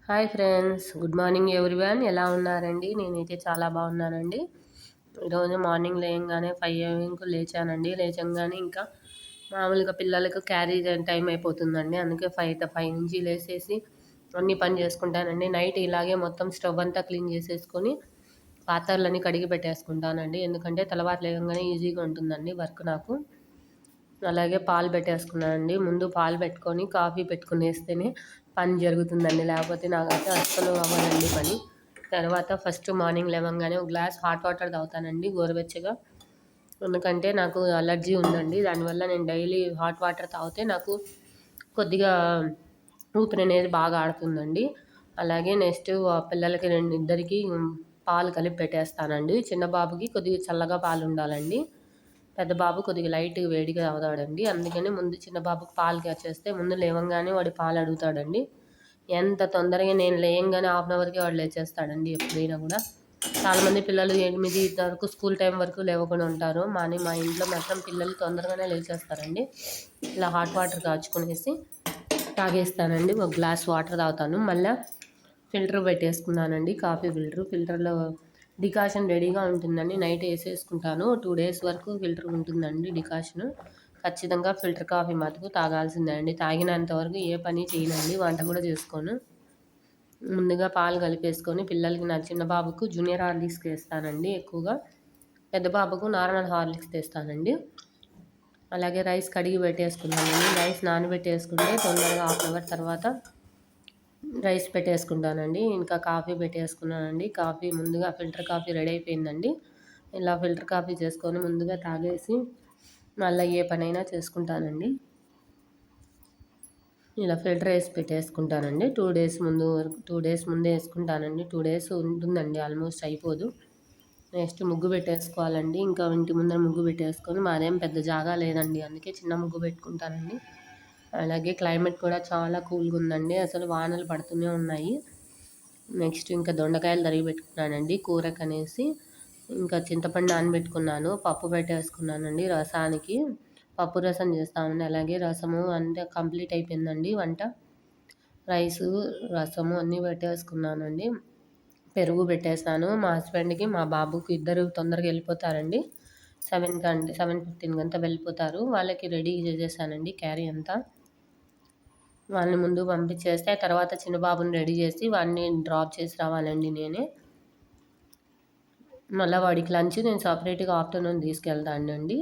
Hi friends, good morning everyone. ఎలా ఉన్నారండి? నేనైతే చాలా బాగున్నానండి. ఈరోజు మార్నింగ్ లేయంగానే 5 లేచానండి. లేచంగానే ఇంకా మామూలుగా పిల్లలకు క్యారీ టైం అయిపోతుందండి. అందుకే 5 నుంచి లేసేసి అన్ని పని చేసుకుంటానండి. నైట్ ఇలాగే మొత్తం స్టవ్ అంతా క్లీన్ చేసేసుకొని పాత్రలన్నీ కడిగి పెట్టేసుకుంటానండి. ఎందుకంటే తెల్లవారు లేవగానే ఈజీగా ఉంటుందండి వర్క్ నాకు. అలాగే పాలు పెట్టేసుకున్నానండి. ముందు పాలు పెట్టుకొని కాఫీ పెట్టుకునేస్తేనే పని జరుగుతుందండి. లేకపోతే నాకైతే అస్సలు అవ్వదండి పని. తర్వాత ఫస్ట్ మార్నింగ్ లేవగానే ఒక గ్లాస్ హాట్ వాటర్ తాగుతానండి గోరువెచ్చగా. ఎందుకంటే నాకు అలర్జీ ఉందండి. దానివల్ల నేను డైలీ హాట్ వాటర్ తాగితే నాకు కొద్దిగా ఊపిరి అనేది బాగా ఆడుతుందండి. అలాగే నెక్స్ట్ పిల్లలకి ఇద్దరికి పాలు కలిపి పెట్టేస్తానండి. చిన్న బాబుకి కొద్దిగా చల్లగా పాలు ఉండాలండి. పెద్ద బాబు కొద్దిగా లైట్ వేడిగా తాగుతాడండి. అందుకని ముందు చిన్న బాబుకి పాలు కాచేస్తే ముందు లేవంగానే వాడు పాలు అడుగుతాడండి. ఎంత తొందరగా నేను లేయంగానే హాఫ్ అన్ అవర్కి వాడు లేచేస్తాడండి ఎప్పుడైనా కూడా. చాలామంది పిల్లలు 8 వరకు స్కూల్ టైం వరకు లేవకుండా ఉంటారు. మా ఇంట్లో మాత్రం పిల్లలు తొందరగానే లేచేస్తారండి. ఇలా హాట్ వాటర్ కాచుకునేసి తాగేస్తానండి. ఒక గ్లాస్ వాటర్ తాగుతాను. మళ్ళీ ఫిల్టర్ పెట్టేసుకున్నానండి, కాఫీ ఫిల్టర్లో డికాషన్ రెడీగా ఉంటుందండి. నైట్ వేసేసుకుంటాను. 2 డేస్ వరకు ఫిల్టర్ ఉంటుందండి డికాషన్. ఖచ్చితంగా ఫిల్టర్ కాఫీ మటుకు తాగాల్సిందే అండి. తాగినంత వరకు ఏ పని చేయనండి, వంట కూడా చేసుకోను. ముందుగా పాలు కలిపేసుకొని పిల్లలకి, నా చిన్న బాబుకు జూనియర్ హార్లిక్స్ వేస్తానండి ఎక్కువగా. పెద్ద బాబుకు నార్మల్ హార్లిక్స్ తెస్తానండి. అలాగే రైస్ కడిగి పెట్టేసుకున్నానండి. రైస్ నానబెట్టేసుకుంటే తొందరగా హాఫ్ అన్ అవర్ తర్వాత రైస్ పెట్టేసుకుంటానండి. ఇంకా కాఫీ పెట్టేసుకున్నానండి. కాఫీ ముందుగా ఫిల్టర్ కాఫీ రెడీ అయిపోయిందండి. ఇలా ఫిల్టర్ కాఫీ చేసుకొని ముందుగా తాగేసి మళ్ళీ ఏ పనైనా చేసుకుంటానండి. ఇలా ఫిల్టర్ వేసి పెట్టేసుకుంటానండి. 2 డేస్ ముందు 2 డేస్ ముందే వేసుకుంటానండి. 2 డేస్ ఉంటుందండి, ఆల్మోస్ట్ అయిపోదు. నెక్స్ట్ ముగ్గు పెట్టేసుకోవాలండి. ఇంకా ఇంటి ముందర ముగ్గు పెట్టేసుకొని, మాదేం పెద్ద జాగా లేదండి, అందుకే చిన్న ముగ్గు పెట్టుకుంటానండి. అలాగే క్లైమేట్ కూడా చాలా కూల్గా ఉందండి. అసలు వానలు పడుతూనే ఉన్నాయి. నెక్స్ట్ ఇంకా దొండకాయలు తరిగి పెట్టుకున్నానండి కూరకు అనేసి. ఇంకా చింతపండు నానబెట్టుకున్నాను, పప్పు పెట్టేసుకున్నానండి రసానికి. పప్పు రసం చేస్తామండి. అలాగే రసము అంతా కంప్లీట్ అయిపోయిందండి వంట. రైసు, రసము అన్నీ పెట్టేసుకున్నానండి. పెరుగు పెట్టేసాను. మా హస్బెండ్కి, మా బాబుకి ఇద్దరు తొందరగా వెళ్ళిపోతారండి. 7:15 అంతా వెళ్ళిపోతారు. వాళ్ళకి రెడీ చేసేసానండి క్యారీ అంతా. వాళ్ళని ముందు పంపించేస్తే తర్వాత చిన్న బాబుని రెడీ చేసి వాడిని డ్రాప్ చేసి రావాలండి నేనే. మళ్ళీ వాడికి లంచ్ నేను సపరేట్గా ఆఫ్టర్నూన్ తీసుకెళ్తానండి.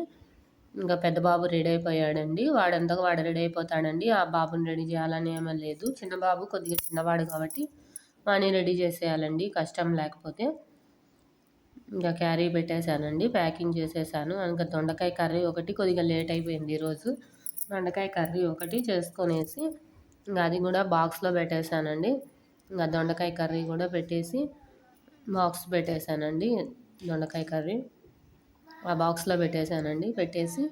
ఇంకా పెద్ద బాబు రెడీ అయిపోయాడండి. వాడంతగా వాడు రెడీ అయిపోతాడండి. ఆ బాబుని రెడీ చేయాలని ఏమీ లేదు. చిన్న బాబు కొద్దిగా చిన్నవాడు కాబట్టి వాడిని రెడీ చేసేయాలండి, కష్టం లేకపోతే. ఇంకా క్యారీ పెట్టేశానండి, ప్యాకింగ్ చేసేసాను. ఇంకా దొండకాయ కర్రీ ఒకటి కొద్దిగా లేట్ అయిపోయింది ఈరోజు. దొండకాయ కర్రీ ఒకటి చేసుకొనేసి ఇంకా అది కూడా బాక్స్లో పెట్టేశానండి. ఇంకా దొండకాయ కర్రీ కూడా పెట్టేసి బాక్స్ పెట్టేశానండి. దొండకాయ కర్రీ ఆ బాక్స్లో పెట్టేశానండి. పెట్టేసి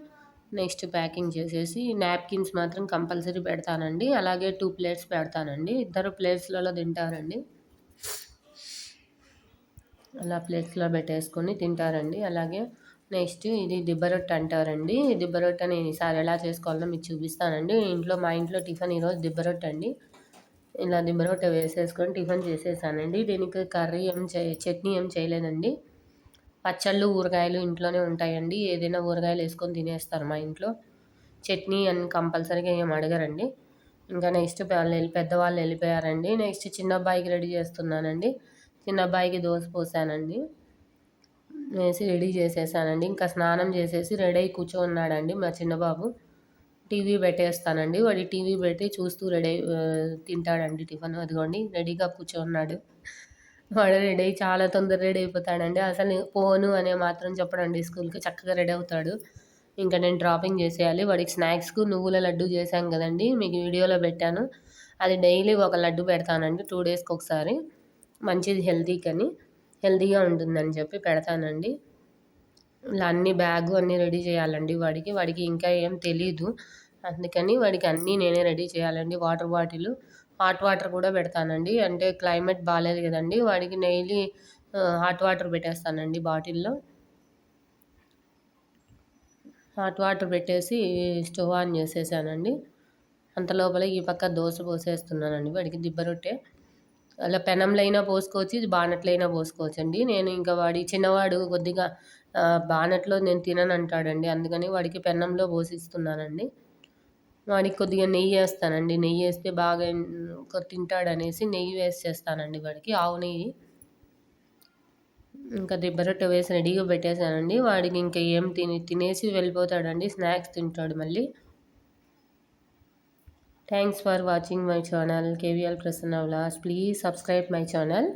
నెక్స్ట్ ప్యాకింగ్ చేసేసి నాప్కిన్స్ మాత్రం కంపల్సరీ పెడతానండి. అలాగే 2 ప్లేట్స్ పెడతానండి. ఇద్దరు ప్లేట్స్లలో తింటారండి. అలా ప్లేట్స్లో పెట్టేసుకొని తింటారండి. అలాగే నెక్స్ట్ ఇది దిబ్బ రొట్టె అంటారండి. దిబ్బ రొట్టె నేను ఈసారి ఎలా చేసుకోవాలో మీకు చూపిస్తానండి. మా ఇంట్లో టిఫిన్ ఈరోజు దిబ్బ రొట్టె అండి. ఇలా దిబ్బ రొట్టె వేసేసుకొని టిఫిన్ చేసేసానండి. దీనికి కర్రీ చట్నీ ఏం చేయలేదండి. పచ్చళ్ళు, ఊరగాయలు ఇంట్లోనే ఉంటాయండి. ఏదైనా ఊరగాయలు వేసుకొని తినేస్తారు మా ఇంట్లో. చట్నీ అని కంపల్సరీగా ఏం అడగరండి. ఇంకా నెక్స్ట్ పెద్దవాళ్ళు వెళ్ళిపోయారండి. నెక్స్ట్ చిన్న అబ్బాయికి రెడీ చేస్తున్నానండి. చిన్న అబ్బాయికి దోశ పోసానండి, వేసి రెడీ చేసేసానండి. ఇంకా స్నానం చేసేసి రెడీ అయి కూర్చోన్నాడండి మా చిన్నబాబు. టీవీ పెట్టేస్తానండి. వాడి టీవీ పెట్టి చూస్తూ తింటాడండి టిఫిన్. అదిగోండి రెడీగా కూర్చోన్నాడు. వాడు రెడీ అయ్యి చాలా తొందర రెడీ అయిపోతాడండి. అసలు పోను అనే మాత్రం చెప్పడండి, స్కూల్కి చక్కగా రెడీ అవుతాడు. ఇంకా నేను డ్రాపింగ్ చేసేయాలి. వాడికి స్నాక్స్కు నువ్వుల లడ్డు చేశాను కదండి, మీకు వీడియోలో పెట్టాను. అది డైలీ ఒక లడ్డు పెడతానండి, 2 డేస్కి ఒకసారి. మంచిది హెల్తీగా ఉంటుందని చెప్పి పెడతానండి. ఇలా బ్యాగు అన్నీ రెడీ చేయాలండి వాడికి ఇంకా ఏం తెలీదు. అందుకని వాడికి అన్నీ నేనే రెడీ చేయాలండి. వాటర్ బాటిల్, హాట్ వాటర్ కూడా పెడతానండి. అంటే క్లైమేట్ బాగాలేదు కదండి, వాడికి డైలీ హాట్ వాటర్ పెట్టేస్తానండి బాటిల్లో. హాట్ వాటర్ పెట్టేసి స్టవ్ ఆన్ చేసేసానండి. అంత లోపల ఈ పక్క దోశ పోసేస్తున్నానండి వాడికి దిబ్బ రొట్టె. అలా పెనంలో అయినా పోసుకోవచ్చు, ఇది బానట్లో అయినా పోసుకోవచ్చండి. నేను ఇంకా చిన్నవాడు కొద్దిగా బానట్లో నేను తిననంటాడండి. అందుకని వాడికి పెనంలో పోసిస్తున్నానండి. వాడికి కొద్దిగా నెయ్యి ఏస్తానండి. నెయ్యి ఏస్తే బాగా తింటాడనేసి నెయ్యి వేసి చేస్తానండి వాడికి, ఆవు నెయ్యి. ఇంకా దిబ్బరొట్టె వేసి రెడీగా పెట్టేశానండి. వాడికి ఇంకా ఏం తినేసి వెళ్ళిపోతాడండి. స్నాక్స్ తింటాడు మళ్ళీ. Thanks for watching my channel KVL Prasanna Vlogs. Please subscribe my channel.